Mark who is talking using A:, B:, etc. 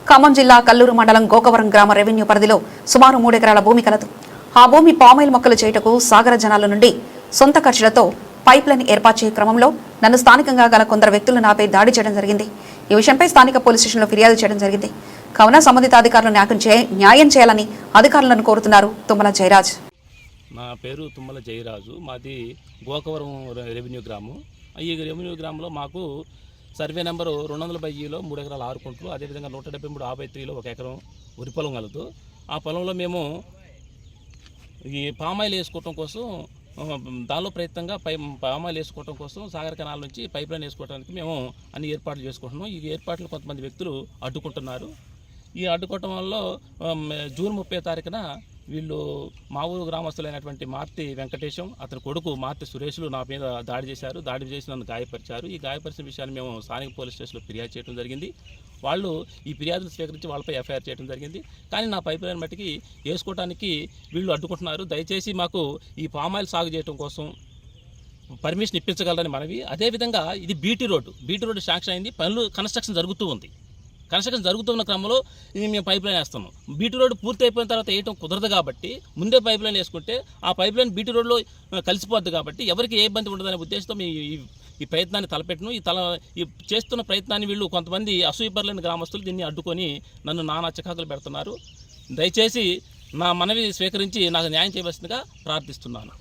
A: ఖమ్మం జిల్లా కల్లూరు మండలం గోకవరం గ్రామ రెవెన్యూ పరిధిలో సుమారు 3 ఎకరాల భూమి కలదు. ఆ భూమి పామాయిల్ మొక్కలు చేయుటకు సాగర జనాల నుండి సొంత ఖర్చులతో పైప్ లైన్ ఏర్పాటు క్రమంలో నన్ను స్థానికంగా గల కొందరు వ్యక్తులు నాపై దాడి చేయడం జరిగింది. ఈ విషయంపై స్థానిక పోలీస్ స్టేషన్లో ఫిర్యాదు చేయడం జరిగింది. కావున సంబంధిత అధికారులు న్యాయం చేయాలని అధికారులను కోరుతున్నారు తుమ్మల జయరాజ్.
B: నా పేరు తుమ్మల జయరాజు. మాది గోకవరం రెవెన్యూ గ్రామం. ఈ రెవెన్యూ గ్రామంలో మాకు సర్వే నెంబరు 200/లో 3 ఎకరాల 6 కుంటలు, అదేవిధంగా 173/3లో 1 ఎకరం వరి పొలం కలదు. ఆ పొలంలో మేము ఈ పామాయిల్ వేసుకోవటం కోసం దానిలో ప్రయత్నంగా పామాయిల్ వేసుకోవడం కోసం సాగర్ కెనాల్ నుంచి పైప్ లైన్ వేసుకోవడానికి మేము అన్ని ఏర్పాట్లు చేసుకుంటున్నాం. ఈ ఏర్పాట్లు కొంతమంది వ్యక్తులు అడ్డుకుంటున్నారు. ఈ అడ్డుకోవటం వల్ల జూన్ 30వ తారీఖున వీళ్ళు మా ఊరు గ్రామస్తులైనటువంటి మార్తి వెంకటేశం, అతని కొడుకు మార్తి సురేష్లు నా మీద దాడి చేశారు. దాడి చేసి నన్ను గాయపరిచారు. ఈ గాయపరిచిన విషయాన్ని మేము స్థానిక పోలీస్ స్టేషన్లో ఫిర్యాదు చేయడం జరిగింది. వాళ్ళు ఈ ఫిర్యాదులు స్వీకరించి వాళ్ళపై ఎఫ్ఐఆర్ చేయడం జరిగింది. కానీ నా పైప్ లైన్ మట్టికి వేసుకోవడానికి వీళ్ళు అడ్డుకుంటున్నారు. దయచేసి మాకు ఈ పామాయిల్ సాగు చేయడం కోసం పర్మిషన్ ఇప్పించగలరని మనవి. అదేవిధంగా ఇది బీటీ రోడ్డు శాంక్షన్ అయింది. పనులు కన్స్ట్రక్షన్ జరుగుతూ ఉంది. కన్స్ట్రక్షన్ జరుగుతున్న క్రమంలో ఇది మేము పైప్ లైన్ వేస్తున్నాం. బీటీ రోడ్డు పూర్తి అయిపోయిన తర్వాత వేయటం కుదరదు కాబట్టి ముందే పైప్ లైన్ వేసుకుంటే ఆ పైప్ లైన్ బీటీ రోడ్లో కలిసిపోద్ది కాబట్టి ఎవరికి ఏ ఇబ్బంది ఉండదనే ఉద్దేశంతో ఈ ప్రయత్నాన్ని తలపెట్టను. ఈ చేస్తున్న ప్రయత్నాన్ని వీళ్ళు కొంతమంది అసూయపరులైన గ్రామస్తులు దీన్ని అడ్డుకొని నన్ను నానా చికాకులు పెడుతున్నారు. దయచేసి నా మనవి స్వీకరించి నాకు న్యాయం చేయవలసిందిగా ప్రార్థిస్తున్నాను.